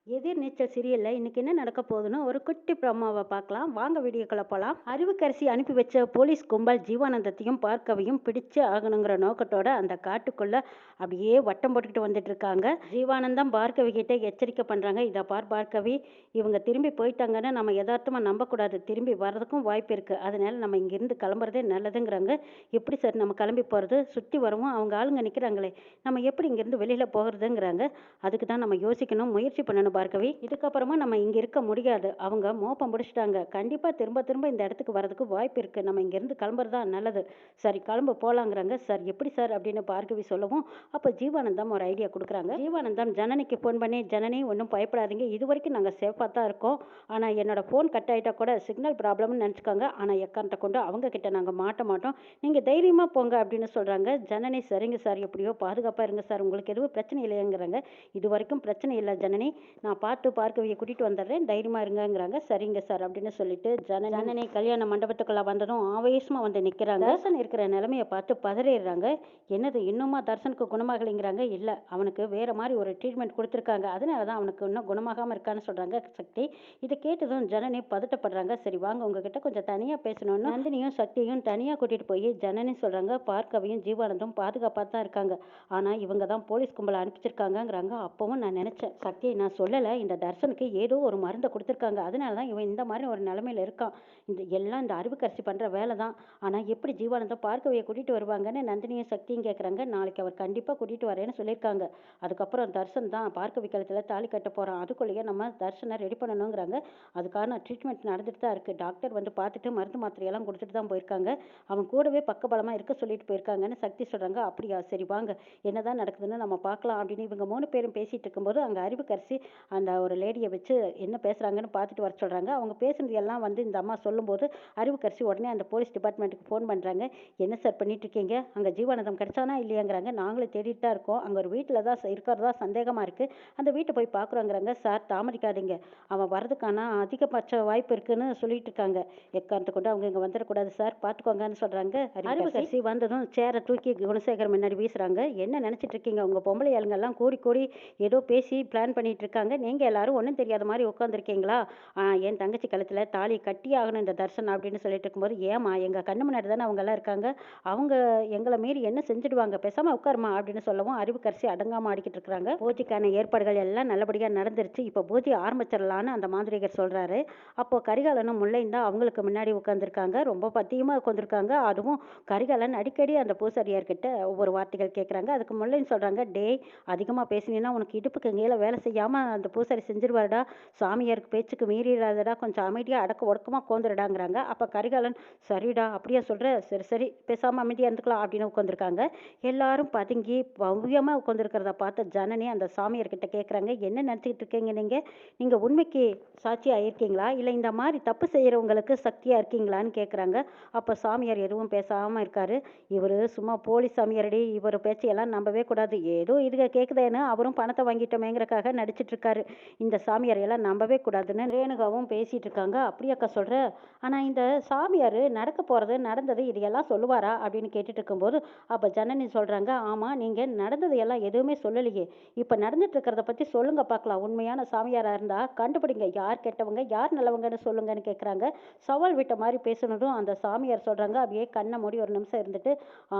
எதிர்நீச்சல் சீரியல்ல இன்னைக்கு என்ன நடக்க போகுதுன்னு ஒரு குட்டி ப்ரோமோவை பார்க்கலாம். வாங்க வீடியோக்குள்ள போலாம். அறிவுக்கரசி அனுப்பி வச்ச போலீஸ் கும்பல் ஜீவானந்தத்தையும் பார்க்கவையும் பிடிச்சு ஆகணுங்கிற நோக்கத்தோட அந்த காட்டுக்குள்ள அப்படியே வட்டம் போட்டுக்கிட்டு வந்துட்டு இருக்காங்க. ஜீவானந்தம் பார்கவி கிட்ட எச்சரிக்கை பண்றாங்க. இதை பார்கவி, இவங்க திரும்பி போயிட்டாங்கன்னு நம்ம யதார்த்தமா நம்பக்கூடாது. திரும்பி வர்றதுக்கும் வாய்ப்பு இருக்கு. அதனால நம்ம இங்கிருந்து கிளம்புறதே நல்லதுங்கிறாங்க. எப்படி சார் நம்ம கிளம்பி போறது? சுத்தி வரவும் அவங்க ஆளுங்க நிக்கிறாங்களே, நம்ம எப்படி இங்கிருந்து வெளியில போகிறதுங்கிறாங்க. அதுக்கு தான் நம்ம யோசிக்கணும், முயற்சி பண்ணணும் பார்கவி. இதுக்கப்புறமா நம்ம இங்க இருக்க முடியாது. அவங்க மோப்பம் பிடிச்சிட்டாங்க. கண்டிப்பா திரும்ப திரும்ப இந்த இடத்துக்கு வரதுக்கு வாய்ப்பு இருக்கு. நம்ம இங்க இருந்து கிளம்புறது தான் நல்லது. சரி கிளம்ப போலாங்கிறாங்க. சார் எப்படி சார் அப்படின்னு பார்கவி சொல்லவும், அப்ப ஜீவானந்தம் ஒரு ஐடியா கொடுக்குறாங்க. ஜீவானந்தம் ஜனனிக்கு ஃபோன் பண்ணி, ஜனனி ஒன்றும் பயப்படாதீங்க, இது வரைக்கும் நாங்கள் சேஃபாக தான் இருக்கோம். ஆனா என்னோட ஃபோன் கட் ஆயிட்டா கூட சிக்னல் ப்ராப்ளம்னு நினச்சிக்கோங்க. ஆனா எக்காரணத்தை கொண்டு அவங்க கிட்ட நாங்கள் மாட்ட மாட்டோம். நீங்க தைரியமா போங்க அப்படின்னு சொல்றாங்க. ஜனனி சரிங்க சார், எப்படியோ பாதுகாப்பா இருங்க சார், உங்களுக்கு எதுவும் பிரச்சனை இல்லையாங்கிறாங்க. இது வரைக்கும் பிரச்சனை இல்லை ஜனனி, நான் பார்த்து பார்க்கவியை கூட்டிட்டு வந்துடுறேன், தைரியமா இருங்கங்கிறாங்க. சரிங்க சார் அப்படின்னு சொல்லிட்டு ஜனனி கல்யாண மண்டபத்துக்குள்ள வந்ததும் ஆவேசமா வந்து நிக்கிறாங்க. தர்சன் இருக்கிற நிலைமையை பார்த்து பதறிடுறாங்க. என்னது இன்னுமா தர்சனுக்கு குணமாகலைங்கிறாங்க. இல்ல, அவனுக்கு வேற மாதிரி ஒரு ட்ரீட்மெண்ட் கொடுத்துருக்காங்க, அதனாலதான் அவனுக்கு இன்னும் குணமாகாம இருக்கான்னு சொல்றாங்க சக்தி. இதை கேட்டதும் ஜனனி பதட்டப்படுறாங்க. சரி வாங்க, உங்ககிட்ட கொஞ்சம் தனியா பேசணும்னு நந்தினியும் சக்தியும் தனியா கூட்டிட்டு போய் ஜனனி சொல்றாங்க, பார்க்கவியும் ஜீவானந்தும் பாதுகாப்பா தான் இருக்காங்க. ஆனா இவங்க தான் போலீஸ் கும்பலை அனுப்பிச்சிருக்காங்கிறாங்க. அப்பவும் நான் நினைச்சேன், சக்தி நான் சொல்லலை, இந்த தர்சனுக்கு ஏதோ ஒரு மருந்தை கொடுத்துருக்காங்க, அதனால தான் இவன் இந்த மாதிரி ஒரு நிலைமையில இருக்கான். இந்த அறிவுக்கரசி பண்ற வேலை தான். ஆனா எப்படி ஜீவானந்தம் பார்க்கவையை கூட்டிட்டு வருவாங்கன்னு நந்தினியும் சக்தியும் கேட்குறாங்க. நாளைக்கு அவர் கண்டிப்பா கூட்டிட்டு வரேன்னு சொல்லியிருக்காங்க. அதுக்கப்புறம் தர்சன் தான் பார்க்கவி கழுத்துல தாலி கட்ட போறான். அதுக்குள்ளேயே நம்ம தர்சனை ரெடி பண்ணணுங்கிறாங்க. அதுக்கான ட்ரீட்மெண்ட் நடந்துட்டு தான் இருக்கு. டாக்டர் வந்து பார்த்துட்டு மருந்து மாத்திரையெல்லாம் கொடுத்துட்டு தான் போயிருக்காங்க. அவன் கூடவே பக்கபலமா இருக்க சொல்லிட்டு போயிருக்காங்கன்னு சக்தி சொல்றாங்க. அப்படியா, சரி வாங்க, என்னதான் நடக்குதுன்னு நம்ம பார்க்கலாம் அப்படின்னு இவங்க 3 பேரும் பேசிட்டு இருக்கும்போது அங்க அறிவுக்கரசி அந்த ஒரு லேடியை வச்சு என்ன பேசுறாங்கன்னு பார்த்துட்டு வர சொல்றாங்க. அவங்க பேசுனது எல்லாம் வந்து இந்த அம்மா சொல்லும்போது அறிவுக்கரசி உடனே அந்த போலீஸ் டிபார்ட்மெண்ட்டுக்கு ஃபோன் பண்றாங்க. என்ன சார் பண்ணிட்டு இருக்கீங்க? அங்க ஜீவானந்தம் கிடைச்சானா இல்லையாங்கிறாங்க. நாங்களும் தேடிட்டு தான் இருக்கோம். அங்க ஒரு வீட்டில் தான் இருக்கிறதா சந்தேகமா இருக்கு. அந்த வீட்டை போய் பார்க்குறோங்கிறாங்க. சார் தாமதிக்காதீங்க, அவன் வரதுக்கான அதிகபட்ச வாய்ப்பு இருக்குன்னு சொல்லிட்டு இருக்காங்க. எக்காரணத்தை கொண்டு அவங்க இங்க வந்துடக்கூடாது சார், பார்த்துக்கோங்கன்னு சொல்றாங்க. அறிவுக்கரசி வந்ததும் சேரை தூக்கி குணசேகர் முன்னாடி வீசுறாங்க. என்ன நினைச்சிட்டு இருக்கீங்க? உங்க பொம்பளை ஆளுங்கெல்லாம் கூடி கூடி ஏதோ பேசி பிளான் பண்ணிட்டு இருக்காங்க. நீங்க எல்லாரும் ஒன்றும் தெரியாத மாதிரி உட்காந்துருக்கீங்களா? என் தங்கச்சி கழுத்துல தாலி கட்டி ஆகணும் இந்த தர்சன் அப்படின்னு சொல்லிட்டு இருக்கும்போது, ஏமா எங்க கண்ணு முன்னாடி தானே அவங்க எல்லாம் இருக்காங்க, அவங்க எங்களை மீறி என்ன செஞ்சுடுவாங்க, பேசாம உட்காருமா அப்படின்னு சொல்லவும் அறிவுக்கரசி அடங்காம ஆடிக்கிட்டு இருக்கிறாங்க. பூஜைக்கான ஏற்பாடுகள் எல்லாம் நல்லபடியா நடந்துருச்சு. இப்போ பூஜை ஆரம்பிச்சிடலான்னு அந்த மாந்திரிகர் சொல்றாரு. அப்போ கரிகாலனும் முல்லையும் தான் அவங்களுக்கு முன்னாடி உட்காந்துருக்காங்க. ரொம்ப பத்தியமா உட்காந்துருக்காங்க. அதுவும் கரிகாலன் அடிக்கடி அந்த பூசாரியார்கிட்ட ஒவ்வொரு வார்த்தைகள் கேட்குறாங்க. அதுக்கு முல்லைன்னு சொல்றாங்க, டேய் அதிகமாக பேசினீன்னா உனக்கு இடுப்புக்கு கீழே வேலை செய்யாமல் அந்த பூசாரி செஞ்சிருவாருடா, சாமியாருக்கு பேச்சுக்கு மீறிடாதடா, கொஞ்சம் அமைதியாக அடக்க ஒடுக்கமாக கோந்துருடாங்கிறாங்க. அப்போ கரிகாலன், சரிடா அப்படியா சொல்கிற, சரி சரி பேசாமல் அமைதியாக இருந்துக்கலாம் அப்படின்னு உட்காந்துருக்காங்க. எல்லாரும் பதுங்கி பவ்யமாக உட்காந்துருக்கிறத பார்த்த ஜனனி அந்த சாமியார்கிட்ட கேட்குறாங்க, என்ன நினச்சிக்கிட்டு இருக்கீங்க நீங்கள் உண்மைக்கு சாட்சியாக இருக்கீங்களா, இல்லை இந்த மாதிரி தப்பு செய்கிறவங்களுக்கு சக்தியாக இருக்கீங்களான்னு கேட்குறாங்க. அப்போ சாமியார் எதுவும் பேசாமல் இருக்காரு. இவர் சும்மா போலீஸ் சாமியாரடி, இவர் பேச்சையெல்லாம் நம்பவே கூடாது, ஏதோ இதுக கேட்குதேன்னு அவரும் பணத்தை வாங்கிட்டோமேங்கிறக்காக நடிச்சிட்டு இருக்காரு. இந்த சாமியார் எல்லாம் நம்பவே கூடாதுன்னு ரேணுகாவும் பேசிட்டு இருக்காங்க. அப்படியாக்கா சொல்ற? ஆனா இந்த சாமியார் நடக்க போறது நடந்தது இதையெல்லாம் சொல்லுவாரா அப்படின்னு கேட்டுட்டு இருக்கும்போது அப்ப ஜனனி சொல்றாங்க, ஆமா நீங்க நடந்தது எல்லாம் எதுவுமே சொல்லலையே, இப்ப நடந்துட்டு இருக்கிறத பத்தி சொல்லுங்க பார்க்கலாம். உண்மையான சாமியாரா இருந்தா கண்டுபிடிங்க, யார் கெட்டவங்க யார் நல்லவங்கன்னு சொல்லுங்கன்னு கேட்குறாங்க. சவால் விட்ட மாதிரி பேசுனதும் அந்த சாமியார் சொல்றாங்க, அப்படியே கண்ணை மூடி ஒரு நிமிஷம் இருந்துட்டு,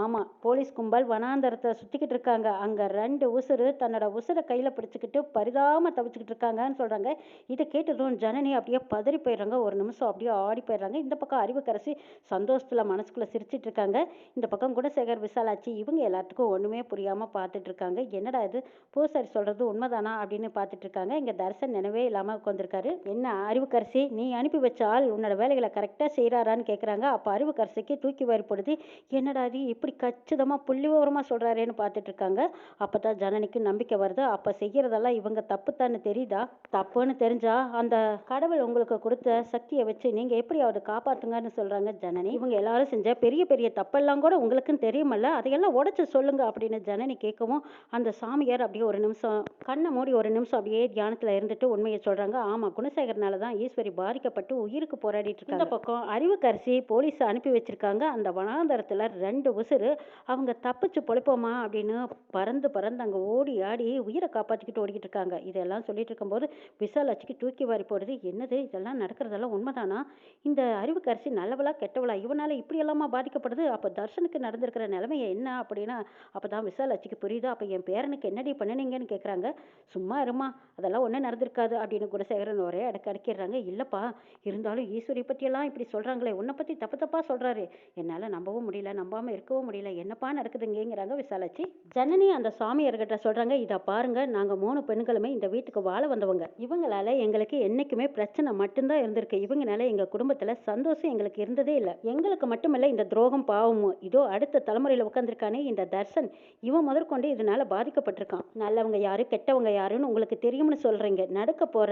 ஆமா போலீஸ் கும்பல் வனாந்தரத்தை சுத்திக்கிட்டு இருக்காங்க, அங்க 2 உசுறு தன்னோட உசுரை கையில பிடிச்சுக்கிட்டு பரிதாம தவிச்சுக்கிட்டு இருக்காங்கன்னு சொல்றாங்க. இதை கேட்டதும் ஜனனி அப்படியே பதறி போயிடுறாங்க. ஒரு நிமிஷம் அப்படியே ஆடி போயிடுறாங்க. இந்த பக்கம் அறிவுக்கரசி சந்தோஷத்துல மனசுக்குள்ள சிரிச்சிட்டு இருக்காங்க. இந்த பக்கம் குணசேகர் விசாலாட்சி இவங்க எல்லாத்துக்கும் ஒண்ணுமே புரியாம பார்த்துட்டு இருக்காங்க. என்னடா இது, பூசாரி சொல்றது உண்மைதானா அப்படின்னு பார்த்துட்டு இருக்காங்க. இங்க தர்சன் நினைவே இல்லாம உட்காந்துருக்காரு. என்ன அறிவுக்கரசி, நீ அனுப்பி வச்ச ஆள் உன்னோட வேலைகளை கரெக்டா செய்யறாரான்னு கேட்குறாங்க. அப்ப அறிவுக்கரசிக்கு தூக்கி வாரிப்படுது. என்னடா இது இப்படி கச்சிதமா புள்ளி விவரமா சொல்றாரேன்னு பார்த்துட்டு இருக்காங்க. அப்பதான் ஜனனிக்கு நம்பிக்கை வருது. அப்ப செய்யறதெல்லாம் இவங்க தப்புத்தான்னு தெரியுதா? தப்புன்னு தெரிஞ்சா அந்த கடவுள் உங்களுக்கு கொடுத்த சக்தியை வச்சு நீங்க எப்படியாவது காப்பாத்துங்கன்னு சொல்றாங்க ஜனனி. இவங்க எல்லாரும் செஞ்ச பெரிய பெரிய தப்பெல்லாம் கூட உங்களுக்குன்னு தெரியுமல்ல, அதையெல்லாம் உடைச்சு சொல்லுங்க அப்படின்னு ஜனனி கேட்கவும் அந்த சாமியார் அப்படியே ஒரு நிமிஷம் கண்ணை மூடி ஒரு நிமிஷம் அப்படியே தியானத்துல இருந்துட்டு உண்மையை சொல்றாங்க. ஆமா, குணசேகரனால தான் ஈஸ்வரி பாதிக்கப்பட்டு உயிருக்கு போராடிட்டு இருக்காங்க. இந்த பக்கம் அறிவுக்கரசி போலீஸ் அனுப்பி வச்சிருக்காங்க. அந்த வனாந்தரத்துல 2 உசுறு அவங்க தப்பிச்சு பொழைப்போமா அப்படின்னு பறந்து பறந்து அங்க ஓடி ஆடி உயிரை காப்பாத்திக்கிட்டு ஓடிக்கிட்டு இருக்காங்க. இதெல்லாம் இப்படியெல்லாம் சொல்லிட்டு இருக்கும்போது விசாலாட்சிக்கு தூக்கி வாரி போடுது. என்னது இதெல்லாம் நடக்கிறதெல்லாம் உண்மைதானா? இந்த அறிவுக்கரசி நல்லவளா கெட்டவளா? இவனால இப்படியெல்லாமா பாதிக்கப்படுது? அப்போ தர்ஷனுக்கு நடந்திருக்கிற நிலைமையை என்ன அப்படின்னா அப்பதான் விசாலாட்சிக்கு புரியுது. அப்போ என் பேரனுக்கு என்னடி பண்ணுனீங்கன்னு கேட்குறாங்க. சும்மா இருமா, அதெல்லாம் ஒன்றும் நடந்திருக்காது அப்படின்னு குணசேகரன் ஒரே அடக்கிடுறாங்க. இல்லப்பா, இருந்தாலும் ஈஸ்வரி பற்றியெல்லாம் இப்படி சொல்றாங்களே, உன்னை பத்தி தப்பு தப்பா சொல்றாரு, என்னால நம்பவும் முடியல, நம்பாம இருக்கவும் முடியல, என்னப்பா நடக்குதுங்கிறாங்க விசாலாட்சி. ஜனனி அந்த சாமியார்கிட்ட சொல்றாங்க, இதை பாருங்க, நாங்க 3 பெண்களுமே இந்த வீட்டுக்கு வாழ வந்தவங்க. இவங்களால எங்களுக்கு என்னைக்குமே பிரச்சனை மட்டும்தான் இருந்திருக்கு. இவங்கனால எங்க குடும்பத்துல சந்தோஷம் எங்களுக்கு இருந்ததே இல்லை. எங்களுக்கு மட்டுமல்ல இந்த துரோகம் பாவமும். இதோ அடுத்த தலைமுறையில உட்காந்துருக்கானே இந்த தர்சன், இவன் முதற்கொண்டு இதனால பாதிக்கப்பட்டிருக்கான். நல்லவங்க யாரு கெட்டவங்க யாருன்னு உங்களுக்கு தெரியும்னு சொல்றீங்க. நடக்க போற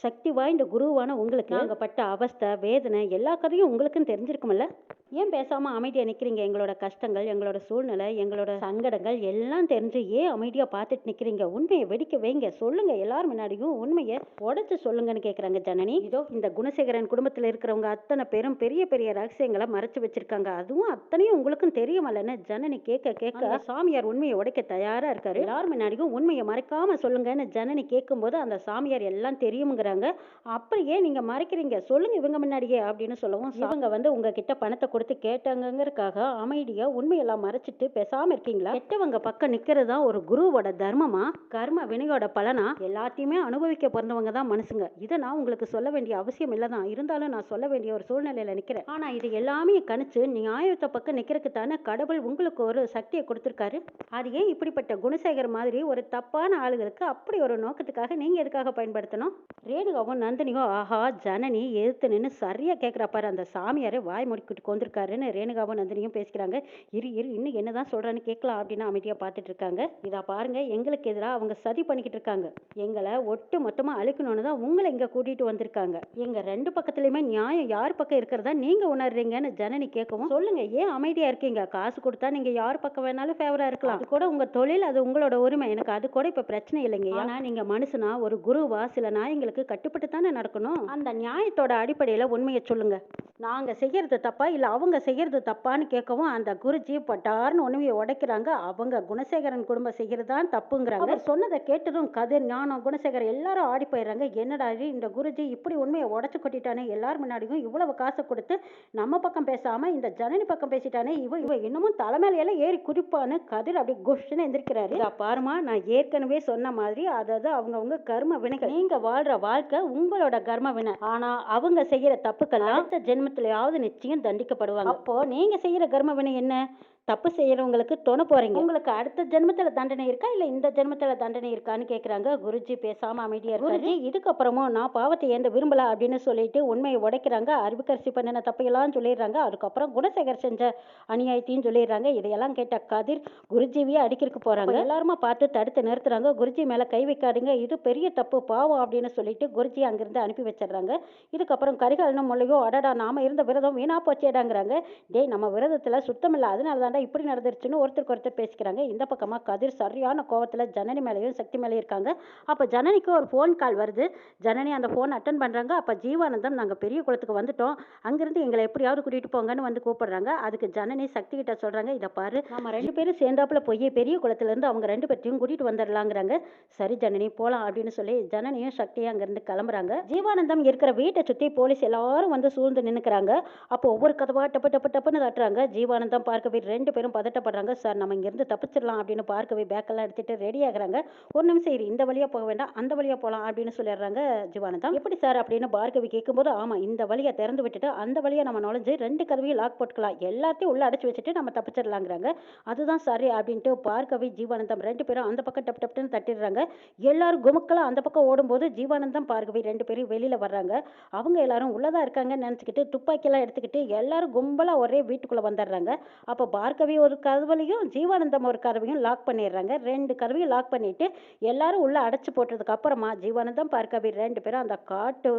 சக்தி வாய்ந்த குருவான உங்களுக்கு நாங்க பட்ட அவஸ்தை வேதனை எல்லா கதையும் உங்களுக்கும் தெரிஞ்சிருக்கும்ல. ஏன் பேசாம அமைதியா நிக்கிறீங்க? எங்களோட கஷ்டங்கள், எங்களோட சூழ்நிலை, எங்களோட சங்கடங்கள் எல்லாம் தெரிஞ்சு ஏன் அமைதியா பார்த்துட்டு நிக்கிறீங்க? உண்மையை வெடிக்க வைங்க, சொல்லுங்க, எல்லாரும் முன்னாடியும் உண்மையை உடைச்சு சொல்லுங்கன்னு கேக்குறாங்க ஜனனி. இதோ இந்த குணசேகரன் குடும்பத்துல இருக்கிறவங்க அத்தனை பேரும் பெரிய பெரிய ரகசியங்களை மறைச்சு வச்சிருக்காங்க, அதுவும் அத்தனையும் உங்களுக்கும் தெரியுமல்லன்னு ஜனனி கேட்க கேட்க சாமியார் உண்மையை உடைக்க தயாரா இருக்காரு. எல்லாரும் முன்னாடியும் உண்மையை மறைக்காம சொல்லுங்கன்னு ஜனனி கேட்கும்போது அந்த சாமியார் எல்லாம் தெரியுங்கிறாங்க. அப்புறம் ஏன் நீங்க மறைக்கிறீங்க, சொல்லுங்க இவங்க முன்னாடியே அப்படின்னு சொல்லவும், இவங்க உங்ககிட்ட பணத்தை கொடுத்து கேட்டாங்கங்கிறதுக்காக அமைதியா உண்மையெல்லாம் மறைச்சிட்டு பேசாம இருக்கீங்களா? கெட்டவங்க பக்கம் நிக்கிறது தான் ஒரு குருவோட தர்மமா, கர்ம வினையோட பலனா? எல்லாத்தையுமே அனுபவிக்க பிறந்தவங்க தான் மனுஷங்க. இதை நான் உங்களுக்கு சொல்ல வேண்டிய அவசியம் இல்லதான், இருந்தாலும் நான் சொல்ல வேண்டிய ஒரு சூழ்நிலையில நிக்கிறேன். ஆனா இது எல்லாமே கணிச்சு நியாயத்தை பக்கம் நிக்கிறதுக்கு தானே கடவுள் உங்களுக்கு ஒரு சக்தியை கொடுத்திருக்காரு. அது ஏன் இப்படிப்பட்ட குணசேகர் மாதிரி ஒரு தப்பான ஆளுகளுக்கு அப்படி ஒரு நோக்கத்துக்காக நீங்க எதுக்காக பயன்படுத்தணும்? ரேணுகாவும் நந்தினியும் ஆஹா, ஜனனி எதிர்த்து நின்று சரியா கேட்கிறா பாரு, அந்த சாமியாரே வாய் முடிக்கிட்டு கொண்டிருக்காருன்னு ரேணுகாவும் நந்தினியும் பேசிக்கிறாங்க. இரு இன்னும் என்னதான் சொல்றான்னு கேட்கலாம் அப்படின்னு அமைதியா பார்த்துட்டு இருக்காங்க. இதா பாருங்க, எங்களுக்கு எதிராக அவங்க சதி பண்ணிக்கிட்டு இருக்காங்க. எங்களை ஒட்டு மொத்தமா அழிக்கணும்னு தான் உங்களை இங்க கூட்டிட்டு வந்திருக்காங்க. எங்க 2 பக்கத்துலயுமே நியாயம் யார் பக்கம் இருக்கிறதா நீங்க உணர்றீங்கன்னு ஜனனி கேட்கவும், சொல்லுங்க ஏன் அமைதியா இருக்கீங்க? காசு கொடுத்தா நீங்க யார் பக்கம் வேணாலும் ஃபேவரா இருக்கலாம், அது கூட உங்க தொழில், அது உங்களோட உரிமை, எனக்கு அது கூட இப்ப பிரச்சனை இல்லைங்க. ஆனா நீங்க மனுஷனா ஒரு குருவா சில நியாயங்களுக்கு கட்டுப்பட்டு தானே நடக்கணும். அந்த நியாயத்தோட அடிப்படையில உண்மையை சொல்லுங்க. நாங்க செய்யறது தப்பா இல்ல அவங்க செய்யறது தப்பான்னு கேட்கவும் அந்த குருஜி பட்டார்னு உண்மையை உடைக்கிறாங்க. அவங்க குணசேகரன் குடும்பம் செய்யறதுதான் தப்புங்கிறாங்க. அவர் சொன்னதை கேட்டதும் கதிர், ஞானம், குணசேகர் எல்லாரும் ஆடி போயிடுறாங்க. என்னடா இது, இந்த குருஜி இப்படி உண்மையை உடைச்சு கொட்டிட்டானே, எல்லாரும் முன்னாடியும் இவ்வளவு காசை கொடுத்து நம்ம பக்கம் பேசாம இந்த ஜனனி பக்கம் பேசிட்டானே, இவ இன்னமும் தலைமையில ஏறி குறிப்பான்னு கதிர் அப்படி குஷ்ன்னு எந்திரிக்கிறாரு. பாருமா, நான் ஏற்கனவே சொன்ன மாதிரி அதாவது அவங்கவுங்க கர்ம வினைகள். நீங்க வாழ்ற வாழ்க்கை உங்களோட கர்ம வினை. ஆனா அவங்க செய்யற தப்புக்கெல்லாம் அடுத்த ஜென்மத்திலேயாவது நிச்சயம் தண்டிக்கப்படுவாங்க. அப்போ நீங்க செய்யற கர்ம வினை என்ன? தப்பு செய்யறவங்களுக்கு துணை போறீங்க. உங்களுக்கு அடுத்த ஜென்மத்துல தண்டனை இருக்கா இல்ல இந்த ஜென்மத்துல தண்டனை இருக்கான்னு கேக்குறாங்க. குருஜி பேசாம அமைதியா இருக்காரு. குருஜி இதுக்கப்புறமும் நான் பாவத்தை ஏந்த விரும்பல அப்படின்னு சொல்லிட்டு உண்மையை உடைக்கிறாங்க. அறிவுக்கரசி பண்ணின தப்பையெல்லாம் சொல்லிடுறாங்க. அதுக்கப்புறம் குணசேகர் செஞ்ச அநியாயத்தையும் சொல்லிடுறாங்க. இதையெல்லாம் கேட்ட கதிர் குருஜிவியே அடிக்கிறதுக்கு போறாங்க. எல்லாருமா பார்த்து தடுத்து நிறுத்துறாங்க. குருஜி மேல கை வைக்காதீங்க, இது பெரிய தப்பு, பாவம் அப்படின்னு சொல்லிட்டு குருஜி அங்கிருந்து அனுப்பி வச்சிடுறாங்க. இதுக்கப்புறம் கரிகாலனும் முள்ளையோ, அடடா நாம இருந்த விரதம் வீணா போச்சேடாங்கிறாங்க. டேய், நம்ம விரதத்துல சுத்தம் இல்ல, அதனால இப்படி நடந்துருச்சுன்னு ஒருத்தருக்கு ஒருத்தர் பேசிக்கிறாங்க. இந்த பக்கமா கதிர் சரியான கோவத்துல ஜனனி மேலேயும் சக்தி மேலேயும் இருக்காங்க. அப்ப ஜனனிக்கு ஒரு போன் கால் வருது. ஜனனி அந்த போன் அட்டன் பண்றாங்க. அப்ப ஜீவானந்தம், நாங்க பெரிய குளத்துக்கு வந்துட்டோம், அங்கிருந்து எங்களை எப்படியாவது கூட்டிட்டு போங்கன்னு வந்து கூப்பிடுறாங்க. அதுக்கு ஜனனி சக்தி கிட்ட சொல்றாங்க, இதை பாரு, நம்ம 2 பேரும் சேர்ந்தாப்புல போய் பெரிய குளத்துல இருந்து அவங்க 2 பேர்த்தையும் கூட்டிட்டு வந்துடலாங்கிறாங்க. சரி ஜனனி போலாம் அப்படின்னு சொல்லி ஜனனியும் சக்தியும் அங்கிருந்து கிளம்புறாங்க. ஜீவானந்தம் இருக்கிற வீட்டை சுத்தி போலீஸ் எல்லாரும் வந்து சூழ்ந்து நின்னுக்கிறாங்க. அப்போ ஒவ்வொரு கதவா டப்பு டப்பு டப்புன்னு தட்டுறாங்க. ஜீவானந்தம் பார்க்கவே 2 பேரும் பதட்டப்படுறாங்க. சார், நம்ம இங்கிருந்து தப்பிச்சிடலாம் அப்படின்னு பார்க்கவே பேக்கெல்லாம் எடுத்துட்டு ரெடி ஆகுறாங்க. ஒரு நிமிஷம் இரு, இந்த வழியா போக வேண்டாம், அந்த வழியா போகலாம் அப்படின்னு சொல்லிடுறாங்க ஜீவானந்தம். எப்படி சார் அப்படின்னு பார்கவி கேட்கும்போது, ஆமா, இந்த வழியை திறந்து விட்டுட்டு அந்த வழியா நம்ம நுழைஞ்சு 2 கதவையும் லாக் போட்டுக்கலாம், எல்லாத்தையும் உள்ள அடைச்சு வச்சுட்டு நம்ம தப்பிச்சிடலாங்கிறாங்க. அதுதான் சரி அப்படின்ட்டு பார்கவி ஜீவானந்தம் 2 பேரும் அந்த பக்கம் டப்பு டப்புன்னு தட்டிடுறாங்க. எல்லாரும் குமுக்கெல்லாம் அந்த பக்கம் ஓடும்போது ஜீவானந்தம் பார்கவி 2 பேரும் வெளியில வர்றாங்க. அவங்க எல்லாரும் உள்ளதா இருக்காங்கன்னு நினைச்சுக்கிட்டு துப்பாக்கியெல்லாம் எடுத்துக்கிட்டு எல்லாரும் கும்பலா ஒரே வீட்டுக்குள்ள வந்துடுறாங்க. அப்போ பார்கவி ஒரு கதவையும் ஜீவானந்தம் ஒரு கதவையும் லாக் பண்ணிடுறாங்க. 2 கதவையும் லாக் பண்ணிட்டு எல்லாரும் உள்ள அடைச்சு போட்டதுக்கு அப்புறமா ஜீவானந்தம் பார்கவி 2 பேரும் அந்த காட்டு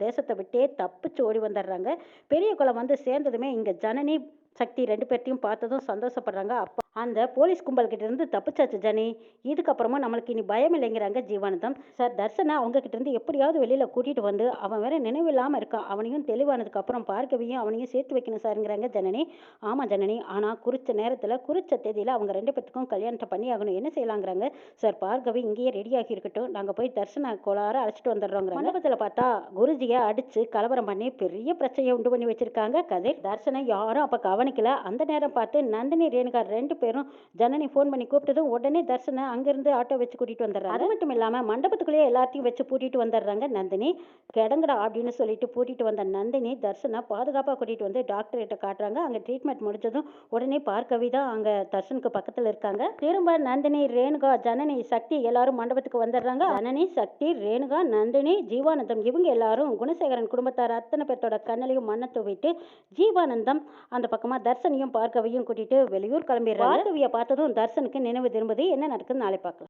தேசத்தை விட்டே தப்பிச்சு ஓடி வந்துடுறாங்க. பெரிய குளம் வந்து சேர்ந்ததுமே இங்க ஜனனி சக்தி 2 பேர்த்தையும் பார்த்ததும் சந்தோஷப்படுறாங்க. அப்ப அந்த போலீஸ் கும்பல் கிட்ட இருந்து தப்பிச்சாச்சு ஜனனி. இதுக்கப்புறமா நம்மளுக்கு இனி பயம் இல்லைங்கிறாங்க ஜீவானந்தம். சார் தர்சனை அவங்க கிட்ட இருந்து எப்படியாவது வெளியில கூட்டிட்டு வந்து அவன் வேற நினைவில்லாம இருக்கான். அவனையும் தெளிவானதுக்கு அப்புறம் பார்கவியும் அவனையும் சேர்த்து வைக்கணும் சார்ங்கிறாங்க ஜனனி. ஆமா ஜனனி. ஆனா குறிச்ச நேரத்துல குறிச்ச தேதியில அவங்க 2 பேத்துக்கும் கல்யாணத்தை பண்ணி ஆகணும். என்ன செய்யலாங்கிறாங்க. சார் பார்கவி இங்கேயே ரெடியாகி இருக்கட்டும். நாங்க போய் தர்சனை கோளார அழைச்சிட்டு வந்துடுறோங்கிறாங்க. மண்டபத்துல பார்த்தா குருஜியை அடிச்சு கலவரம் பண்ணி பெரிய பிரச்சனையை உண்டு பண்ணி வச்சிருக்காங்க. கதிர் தர்சனை யாரும் அப்ப கவனிக்கல. அந்த நேரம் பார்த்து நந்தினி ரேணுகா 2 பேரும் ஜனனி ஃபோன் பண்ணி கூப்பிட்டதும் உடனே தர்சனை அங்கிருந்து ஆட்டோ வச்சு கூட்டிட்டு வந்துடுறாங்க. அது மட்டும் இல்லாம மண்டபத்துக்குள்ளேயே எல்லாத்தையும் வச்சு கூட்டிட்டு வந்துடுறாங்க நந்தினி. கிடங்குடா அப்படின்னு சொல்லிட்டு கூட்டிட்டு வந்த நந்தினி தர்சனை பாதுகாப்பா கூட்டிட்டு வந்து டாக்டர் கிட்ட காட்டுறாங்க. அங்க ட்ரீட்மெண்ட் முடிஞ்சதும் உடனே பார்கவி தான் அங்க தர்ஷனுக்கு பக்கத்துல இருக்காங்க. திரும்ப நந்தினி ரேணுகா ஜனனி சக்தி எல்லாரும் மண்டபத்துக்கு வந்துடுறாங்க. ஜனனி சக்தி ரேணுகா நந்தினி ஜீவானந்தம் இவங்க எல்லாரும் குணசேகரன் குடும்பத்தார் அத்தனை பேர்த்தோட கண்ணிலையும் மண்ணை தூவிட்டு ஜீவானந்தம் அந்த பக்கமா தர்சனையும் பார்கவியும் கூட்டிட்டு வெளியூர் கிளம்பிடுறாங்க. பார்கவியை பார்த்ததும் தர்சனுக்கு நினைவு திரும்புது. என்ன நடக்குதுன்னு நாளை பார்க்கலாம்.